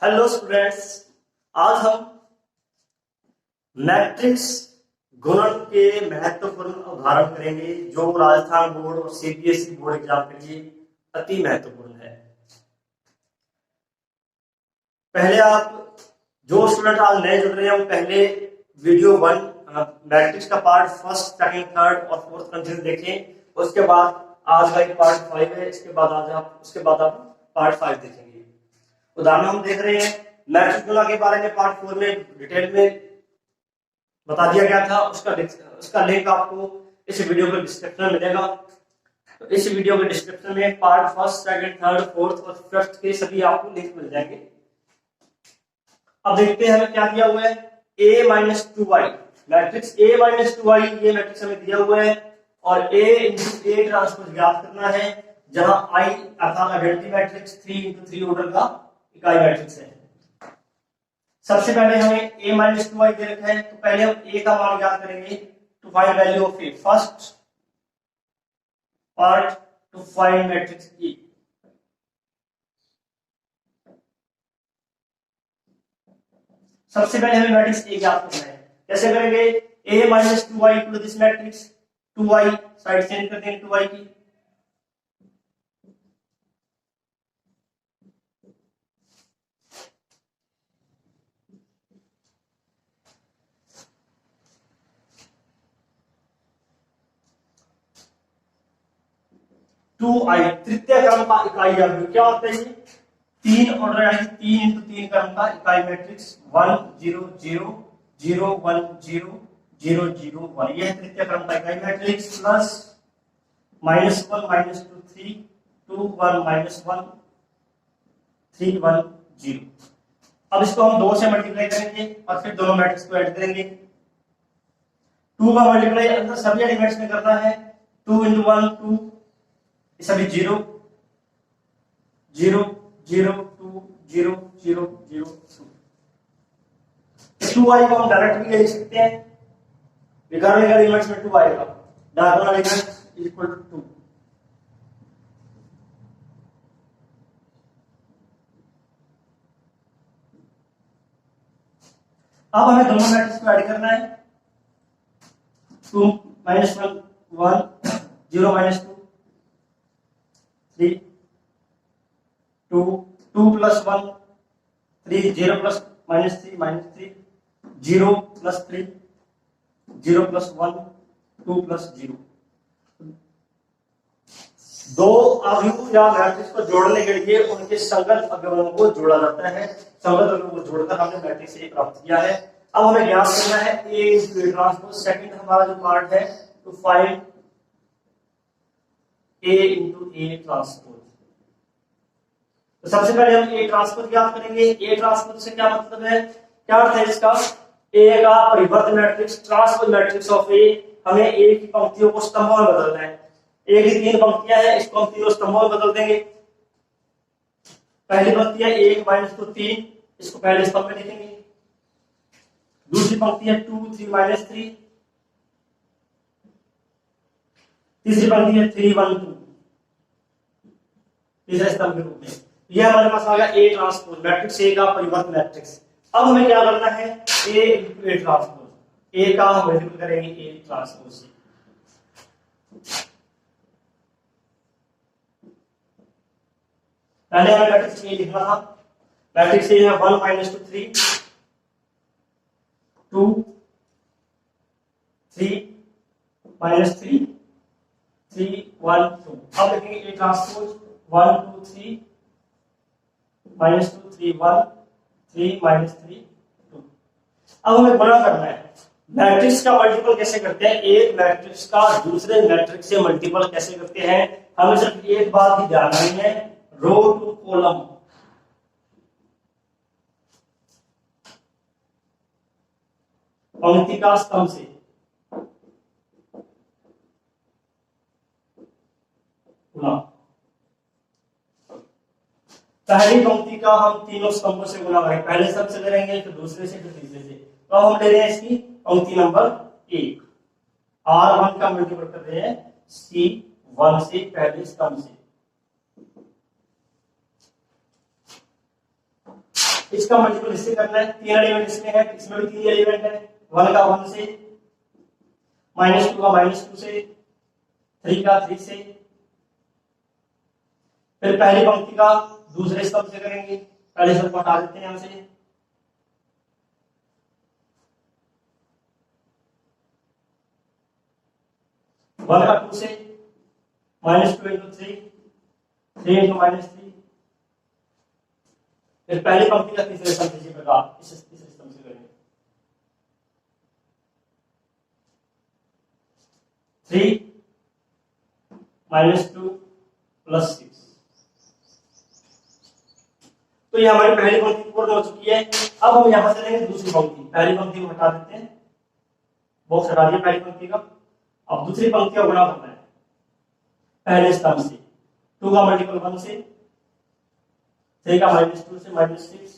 Hello students, आज हम matrix गुणन के महत्वपूर्ण उदाहरण करेंगे जो राजस्थान बोर्ड और सीबीएसई बोर्ड एग्जाम के लिए अति महत्वपूर्ण है। पहले आप जो स्टूडेंट आज नए जुड़ रहे हैं वो पहले वीडियो 1 मैट्रिक्स का पार्ट फर्स्ट, सेकंड, थर्ड और फोर्थ कंटिन्यू देखें। उसके बाद आज का एक पार्ट 5 है, उसके बाद आप पार्ट 5 देखेंगे। उदाहरण हम देख रहे हैं मैट्रिक्स गुणा के बारे में पार्ट 4 में डिटेल में बता दिया गया था। उसका लिंक आपको इस वीडियो के डिस्क्रिप्शन में मिलेगा। तो इस वीडियो के डिस्क्रिप्शन में part first, second, third, fourth और फिफ्थ के सभी आपको लिंक मिल जाएंगे। अब देखते हैं हमें क्या दिया हुआ है। a-2y मैट्रिक्स a-2y ये मैट्रिक्स हमें दिया हुआ है और a into a ट्रांसपोज ज्ञात करना है, जहां I अर्थात आइडेंटिटी मैट्रिक्स 3 into 3 ऑर्डर का इकाई मैट्रिक्स है। सबसे पहले हमें a-2y दे रखा है, तो पहले हम a का मान ज्ञात करेंगे to find value of a। First part to find matrix e। सबसे पहले हमें मैट्रिक्स a ज्ञात करना है। कैसे करेंगे? a-2y equal to this matrix 2y side change कर देंगे 2y की। टू आई तृतीय क्रम का इकाई अवयव क्या होता है? ये 3 ऑर्डर यानी 3 into 3 क्रम का इकाई मैट्रिक्स 1 0 0 0 1 0 0 0 1 यह तृतीय क्रम का इकाई मैट्रिक्स प्लस -1 -2 3 2 1 -1 3 1 0। अब इसको हम 2 से मल्टीप्लाई करेंगे और फिर दोनों मैट्रिक्स को ऐड करेंगे। 2 का मल्टीप्लाई अंदर सभी एलिमेंट्स में करना है। 2 into 1 2 सभी 0 0 0 2 0 0 0 2। 2y को हम डायरेक्ट भी लिख सकते हैं, रिगार्डिंग एलिमेंट्स में 2 आएगा, डायगोनल एलिमेंट्स इक्वल टू 2। अब हमें दोनों मैट्रिक्स को ऐड करना है। 2 -1 1 0 -2 3 2 2 plus 1 3 0 plus -3 -3 0 plus 3 0 plus 1 2 plus 0। दो अवयव या मैट्रिक्स को जोड़ने के लिए उनके संगत अवयवों को जोड़ा जाता है। संगत अवयवों को जोड़कर हमने मैट्रिक्स ए प्राप्त किया है। अब हमें ज्ञात करना है a into a transpose. Second हमारा जो पार्ट है to find a into a transpose. तो सबसे पहले हम a ट्रांसपोज ज्ञात करेंगे। a ट्रांसपोज से क्या मतलब है, क्या अर्थ है इसका? a का परिवर्त matrix transpose matrix of a। हमें a की पंक्तियों को स्तंभों में बदलना है। a की 3 पंक्तियां हैं, इस पंक्ति को स्तंभों में बदल देंगे। पहली पंक्ति है 1 -2 3, इसको पहले स्तंभ में लिखेंगे। दूसरी पंक्ति है 2 3 -3, तीसरी पंक्ति है 3 1 2, तीसरे स्तंभ के रूप में। यह हमारे पास आ गया a ट्रांसपोज मैट्रिक्स a का परिवर्त मैट्रिक्स। अब हमें क्या करना है? a into a transpose. a का हम मल्टीपल करेंगे a ट्रांसपोज से। पहले हमें मैट्रिक्स a लिखना था। मैट्रिक्स a है 1 -2 3 2 3 -3 3 1 2। अब लिखेंगे a ट्रांसपोज 1 2 3 -2 3 1 3 -3 2। अब हमें गुणा करना है। मैट्रिक्स का मल्टीपल कैसे करते हैं? एक मैट्रिक्स का दूसरे मैट्रिक्स से मल्टीपल कैसे करते हैं? हमें सिर्फ एक बात की ध्यान रखनी है, रो टू कॉलम। पंक्ति का स्तंभ से। गुणा पहली पंक्ति का हम तीनों स्तंभों से गुणा करेंगे। पहले स्तंभ से करेंगे, फिर दूसरे से, फिर तीसरे से। तो हम ले रहे हैं इसकी पंक्ति नंबर 1। R1 का मल्टीपल कर रहे हैं C1 से, पहले स्तंभ से। इसका मल्टीपल इससे करना है, 3 एलिमेंट इसमें है, इसमें भी 3 एलिमेंट है, 1 का 1 से, -2 का -2 से, 3 का 3 से। फिर पहली पंक्ति का दूसरे स्तंभ से करेंगे, पहले स्तंभ को हटा देते हैं यहां से, वन का 2 से, -2 इंटू 3, 3 इंटू -3। फिर पहली पंक्ति का तीसरे स्तंभ इसी प्रकार इस तीसरे स्तंभ से करेंगे, 3 -2 + 6। तो ये हमारी पहली पंक्ति पूर्ण हो चुकी है। अब हम यहां से लेंगे दूसरी पंक्ति, पहली पंक्ति को हटा देते हैं, बॉक्स हटा दिया पहली पंक्ति का। अब दूसरी पंक्ति का गुणा करना है पहले स्तंभ से, 2 का मल्टीपल 1 से, 3 का -2 से, -6,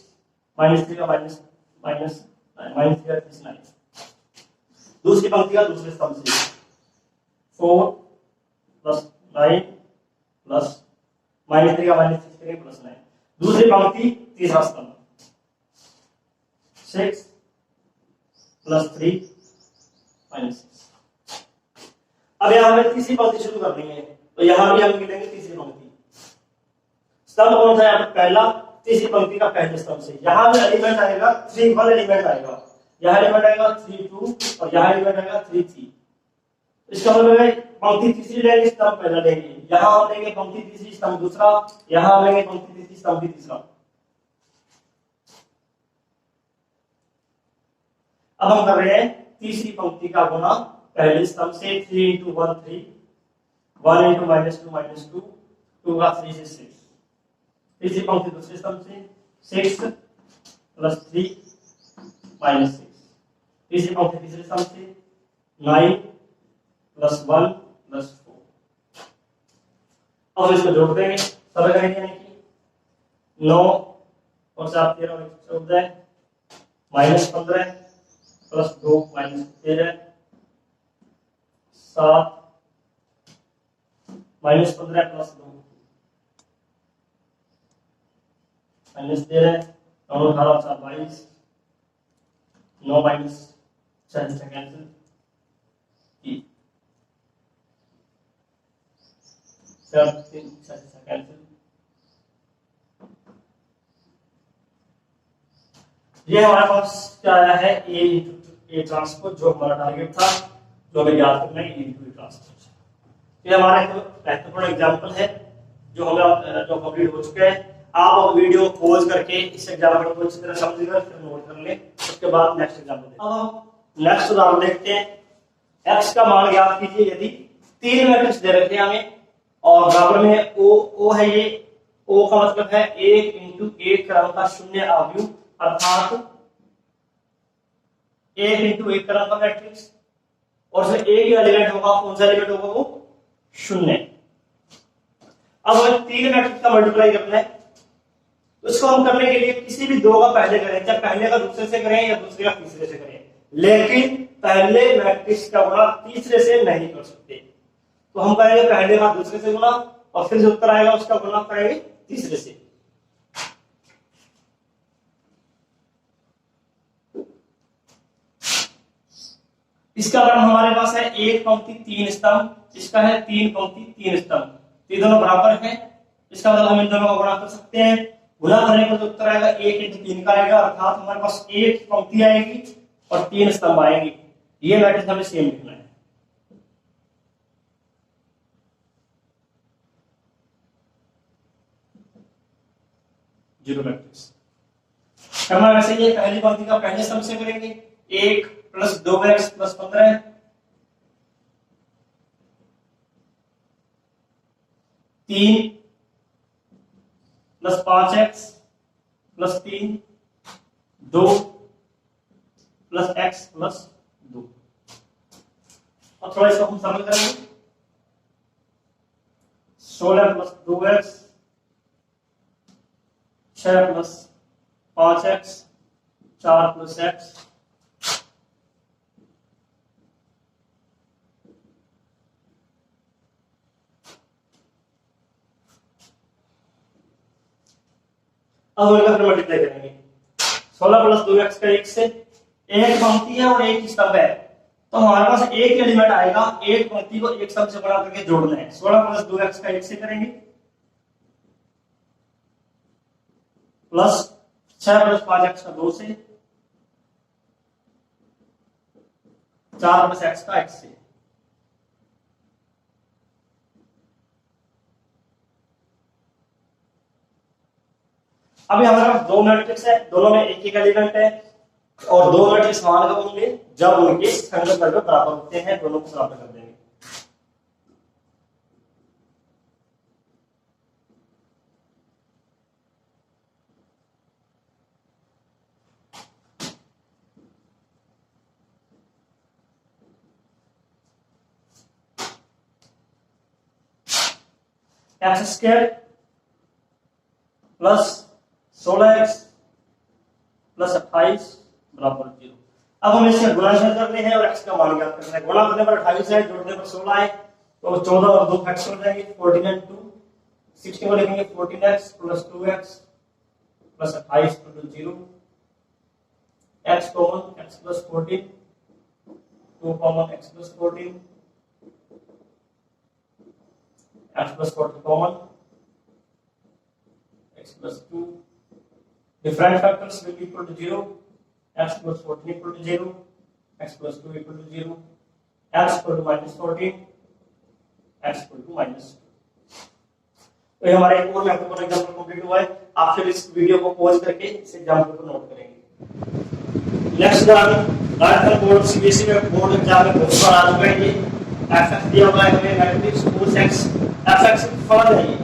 -3 का -9। दूसरी पंक्ति का दूसरे स्तंभ से 4 + 9 प्लस -3 का -6 करेंगे +9। दूसरी पंक्ति तीसरा स्तंभ 6 + 3 -6। अब यहां हमें तीसरी पंक्ति शुरू करनी है, तो यहां भी हम लिखेंगे तीसरी पंक्ति। स्तंभ कौन सा है? पहला, तीसरी पंक्ति का पहले स्तंभ से। यहां भी एलिमेंट आएगा 3 1 एलिमेंट आएगा, यहां एलिमेंट आएगा 3 2 और यहां एलिमेंट आएगा 3 3। इसका मतलब है पंक्ति तीसरी लेंगे, स्तंभ पहला लेंगे, यहां हम लेंगे पंक्ति तीसरी स्तंभ दूसरा, यहां हम लेंगे पंक्ति तीसरी स्तंभ भी तीसरा। अब हम कर रहे हैं तीसरी पंक्ति का गुणा पहले स्तंभ से, 3 इंटू 1 3, 1 इंटू -2 2 का 3 से 6। तीसरी पंक्ति दूसरे स्तंभ से 6 + 3 -6। तीसरी पंक्ति तीसरे स्तंभ से 9 + 1 + 4। अब इसको जोड़ देंगे, सरल करेंगे, यानी कि 9 और 7 13 और 14, -15 + 2 -13, 7 -15 + 2 -13, 9 18 4 22, 9 -6 कैंसिल, 7 3 कैंसिल। ये हमारे पास क्या आया है? ए ट्रांसपोज, जो हमारा टारगेट था, जो हमें याद करना है, ए ट्रांसपोज। ये हमारा एक महत्वपूर्ण एग्जांपल है जो हमें जो कंप्लीट हो चुका है। आप वीडियो पॉज करके इस एग्जांपल को अच्छी तरह समझकर फिर नोट कर लें, उसके बाद नेक्स्ट एग्जांपल देखते हैं। अब हम नेक्स्ट उदाहरण देखते हैं। x का मान ज्ञात कीजिए यदि 3 मैट्रिक्स दे रखे हैं हमें और बराबर में ओ है, ये ओ का मतलब है 1 इंटू 1 क्रम का शून्य अवयव, अर्थात 1 इंटू 1 क्रम का मैट्रिक्स, और उसमें एक ही एलिमेंट होगा। कौन सा एलिमेंट होगा? वो शून्य। अब हमें 3 मैट्रिक्स का मल्टीप्लाई करना है, तो इसको हम करने के लिए किसी भी 2 का पहले करें, चाहे पहले का दूसरे से करें या दूसरे का तीसरे से करें, लेकिन पहले मैट्रिक्स का गुणा तीसरे से नहीं कर सकते। तो हम करेंगे पहले का दूसरे से गुणा और फिर जो उत्तर आएगा उसका गुणा करेंगे तीसरे से। इसका क्रम हमारे पास है 1 पंक्ति 3 स्तंभ, इसका है 3 पंक्ति 3 स्तंभ, ये दोनों बराबर हैं। इसका मतलब हम इन दोनों का गुणा कर सकते हैं। गुणा करने पर जो उत्तर आएगा 1 इंटू 3 का आएगा, अर्थात हमारे पास 1 पंक्ति आएगी और 3 स्तंभ आएंगे। ये मैट्रिक्स हमें सेम लिखना है। जीरो मैट्रिक्स करना वैसे ही है। पहली पंक्ति का पहले स्तंभ से करेंगे, 1 + 2x + 15, 3 + 5x + 3, 2 + x + 2। अब थोड़ा इसको हम सरल करेंगे, 16 + 2x, 6 + 5x, 4 + x, अब हम इनका मल्टीप्लाई करेंगे। 16 प्लस 2x का 1 से, एक पंक्ति है और एक ही स्तंभ है, तो हमारे पास एक एलिमेंट आएगा, एक पंक्ति को एक स्तंभ से बड़ा करके जोड़ना है। 16 प्लस 2x का 1 से करेंगे, प्लस 6 प्लस 5x का 2 से, 4 प्लस x का x से। अभी हमारे पास दो मैट्रिक्स है, दोनों में एक एक एलिमेंट है, और दो मैट्रिक्स समान कब होंगे, जब उनके संगत वर्ग बराबर होते हैं, दोनों को बराबर कर देंगे। X square plus 16x plus 28 बराबर 0। अब हम इससे गुणाकार करने हैं और x का मान ज्ञात करना है। गुणा करने पर 28 है, जोड़ने पर 16 है, तो 14 और 2 फैक्टर हो जाएंगे, 14 and 2 16 को लिखेंगे 14x प्लस 2x प्लस 28 तो 0, x common x plus 14, 2 common x plus 14, x plus 40 common, x plus 2. Different factors will be equal to 0. X plus 14 equal to 0. X plus 2 equal to 0. X equal to minus 14. X equal to minus 2. तो ये हमारा एक और महत्वपूर्ण example complete हुआ है। आप फिर इस वीडियो को पॉज करके इस एग्जांपल को नोट करेंगे। नेक्स्ट राइट बोर्ड सीबीएसई में बोर्ड एग्जाम में बहुत बार आ चुका है ये। fx दिया हुआ है हमें मैट्रिक्स cos x, fx फलन है ये।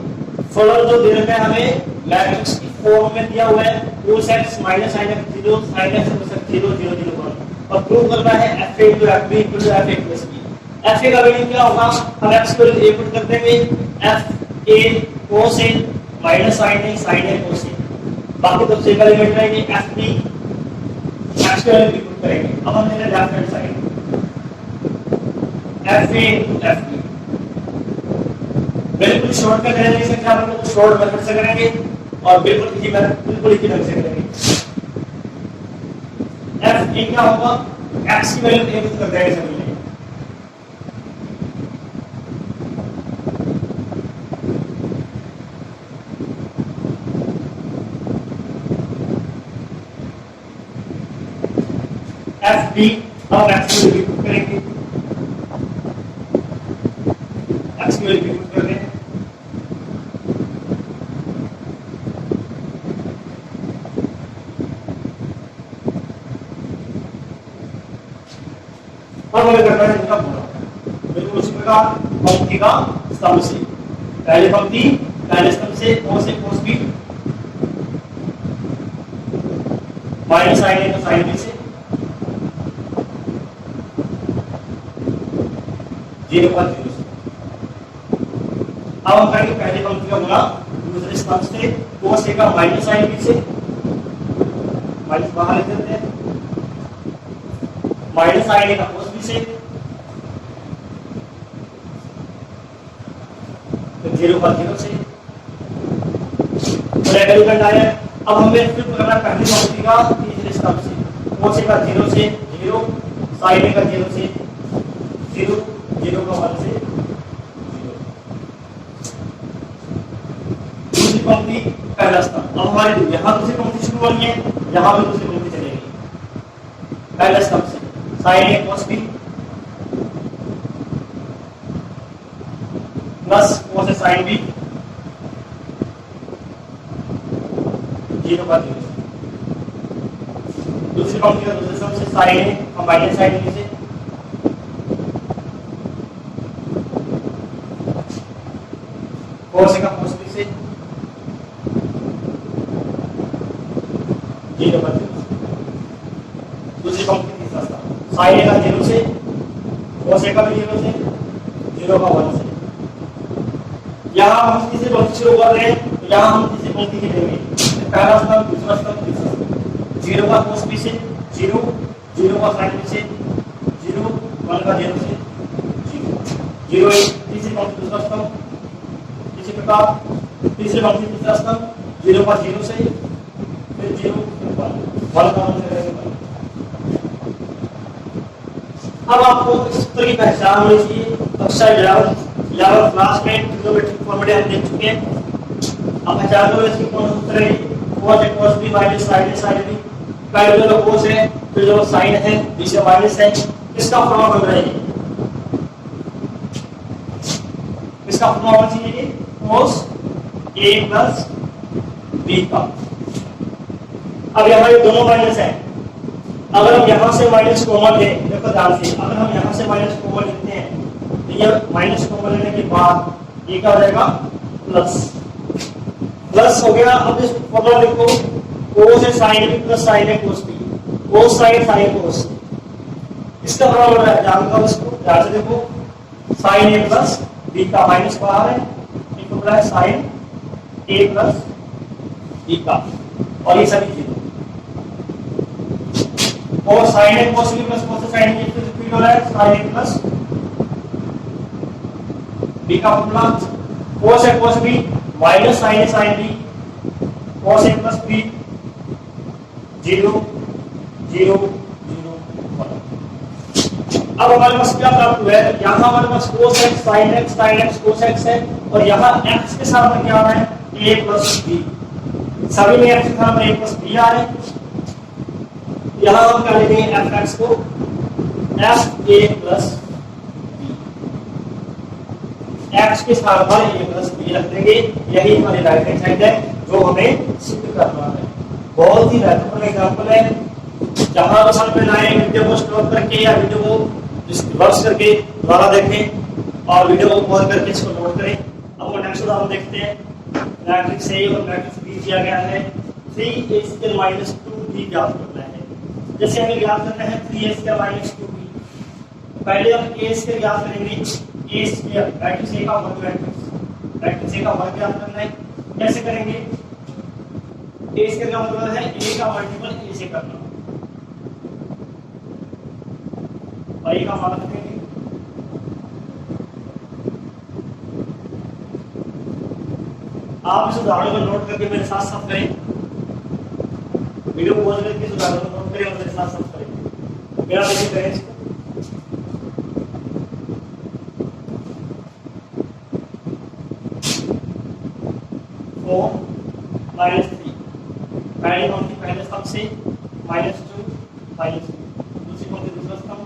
फलन जो दे रखा है हमें मैट्रिक्स की फॉर्म में दिया हुआ है, cos x minus sin x 0 sin x plus 0 0 0 1, और प्रूव करना है fa into fb equal to fa plus b। fa का वैल्यू क्या होगा, हम x को a पुट कर देंगे, fa cos a minus sin a sin a cos a, बाकी तो से का लिमिट रहेंगे fb, x का वैल्यू पुट करेंगे। अब हम लेंगे left hand side fa into fb, बिल्कुल शॉर्टकट है, नहीं सकते हम लोग शॉर्ट मेथड से करेंगे और बिल्कुल इजी मेथड बिल्कुल इजी ढंग से करेंगे। f a क्या होगा, x की वैल्यू a पुट कर देंगे सभी में, f b हम x की वैल्यू पुट करेंगे, x की वैल्यू पुट कर देंगे, अब हमें करना है इनका गुणा, बिल्कुल उसी प्रकार पंक्ति का स्तंभ से, पहले पंक्ति पहले स्तंभ से cos a cos b minus sin a का sin b से 0 का 0 से। अब हम करेंगे पहले पंक्ति का गुणा दूसरे स्तंभ से cos a का माइनस sin b से, माइनस बाहर लिख देते हैं, माइनस sin a का cos b से, तो 0 का 0 से, और एलिमेंट आया। अब हमें फ्लिप करना पहली पंक्ति का तीसरे स्तंभ से, cos a का 0 से 0, sin a का 0 से 0, 0 का 1 से 0, दूसरी पंक्ति पहला स्तंभ। अब हमारी यहाँ दूसरी पंक्ति शुरू हो रही है, यहाँ भी दूसरी पंक्ति चलेगी, पहला स्तंभ से sin a cos b plus cos a sin b 0 का 0 से, दूसरी पंक्ति का दूसरे स्तंभ से sin a और माइनस sin b से, cos a का cos b से 0 का 0 से, दूसरी पंक्ति तीसरा स्तंभ sin a का 0 से, cos a का भी 0 से, 0 का 1 से। यहाँ हम तीसरी पंक्ति शुरू कर रहे हैं, तो यहाँ हम तीसरी पंक्ति की लेंगे, पहला स्तंभ दूसरा स्तंभ तीसरा स्तंभ, 0 का cos b से 0, 0 का sin b से 0, 1 का 0 से 0, 0 तीसरी पंक्ति दूसरा स्तंभ, इसी प्रकार तीसरी पंक्ति तीसरा स्तंभ 0 का 0 से, फिर 0 वन कॉमन से करेंगे 1। अब आपको इस सूत्र की पहचान होनी चाहिए। कक्षा 11 क्लास में ट्रिग्नोमेट्रिक फॉर्मूले हम देख चुके हैं। अब पहचान करो इसकी कौन सा सूत्र है। cos a cos b minus sin a sin b। पहले जो cos है फिर जो sin है बीच में माइनस है। इसका फॉर्मूला बन रहा है इसका फॉर्मूला चाहिए cos a प्लस b का। अब यहाँ ये दोनों माइनस है। अगर हम यहाँ से माइनस कॉमन ले, देखो ध्यान से, अगर हम यहाँ से माइनस कॉमन लेते हैं तो ये माइनस कॉमन लेने के बाद ये क्या हो जाएगा प्लस। प्लस हो गया। अब इस फॉर्मूला लिखो cos है sin b प्लस sin है cos b। cos sin sin cos। इसका फॉर्मूला बन रहा है, ध्यान दो इसको, ध्यान से देखो, sin a प्लस b का माइनस बाहर है, ये फॉर्मूला है sin a प्लस b का। और ये सभी चीजें और sin a cos b plus cos sin a तो रिपीट हो रहा है sin a प्लस b का formula cos a cos b minus sin a sin b cos a plus b 0 0 0 1। अब हमारे पास क्या प्राप्त हुआ है, यहाँ हमारे पास cos x sin x cos x है और यहाँ x के साथ में क्या आ रहा है a प्लस b। सभी में x के साथ में a प्लस b आ रहे हैं। यहाँ हम क्या लेंगे fx को f a plus b, x के साथ में a प्लस b रख देंगे। यही हमारी राइट हैंड साइड है जो हमें सिद्ध करना है। बहुत ही महत्वपूर्ण एग्जांपल है। जहां पर समझ में ना आए वीडियो को स्टॉप करके या वीडियो को रिवर्स करके दोबारा देखें और वीडियो को पॉज करके इसको नोट करें। अब नेक्स्ट उदाहरण देखते हैं। मैट्रिक्स A और मैट्रिक्स B दिया गया है। 3a स्क्वायर माइनस 2b ज्ञात करना है। जैसे हमें ज्ञात करना है 3a स्क्वायर माइनस 2b, पहले हम a स्क्वायर ज्ञात करेंगे। a स्क्वायर मैट्रिक्स A का वर्ग मैट्रिक्स A का वर्ग ज्ञात करना है। कैसे करेंगे, a स्क्वायर का मतलब है a का मल्टीपल a से करना और a का मान रखेंगे। आप इस उदाहरण को नोट करके मेरे साथ साफ करें, वीडियो को पॉज करके इस उदाहरण को नोट करें और मेरे साथ साफ करें। मेरा देखिए करें इसको। 4 माइनस 3, पहली पंक्ति पहले स्तंभ से -2 -2, दूसरी पंक्ति दूसरा स्तंभ,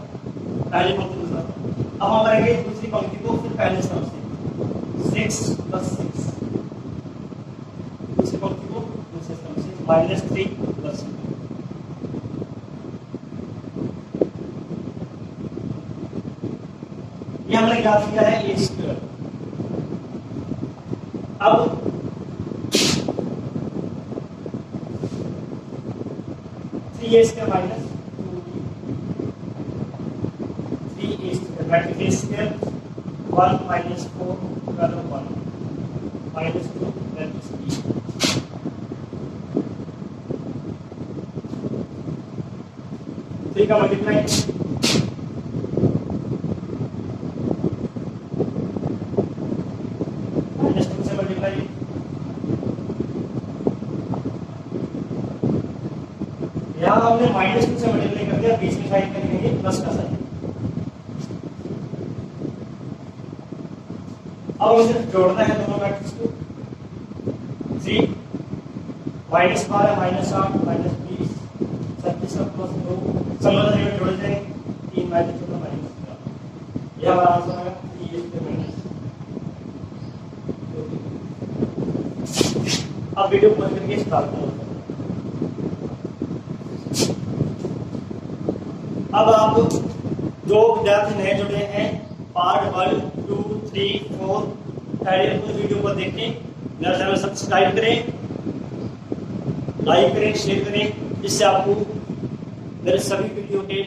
पहली पंक्ति दूसरा स्तंभ। अब हम करेंगे दूसरी पंक्ति को फिर पहले स्तंभ से 6 + 6, दूसरी पंक्ति को दूसरे स्तंभ से -3 + 2। ये हमने ज्ञात किया है a स्क्वायर। अब 3a square minus 3a square matrix a square 1 - 4 = 1 -2 matrix b। Three का मल्टीप्लाई -2 से मल्टीप्लाई यहाँ हमने -2 से मल्टीप्लाई कर दिया, बीच में साइन करेंगे प्लस का साइन। अब इसे जोड़ना है दोनों मैट्रिक्स को। 3 -12 -8 -20 37 + 2 समझ में जोड़ देंगे 3 -2 का माइनस। यह हमारा आंसर है 3a स्क्वायर। अब वीडियो पॉज करके स्टार्ट करो। अब आप जो विद्यार्थी नए जुड़े हैं पार्ट 1 2 3 4 पहले उस वीडियो को देखें, मेरा चैनल सब्सक्राइब करें, लाइक करें, शेयर करें, जिससे आपको मेरे सभी वीडियो के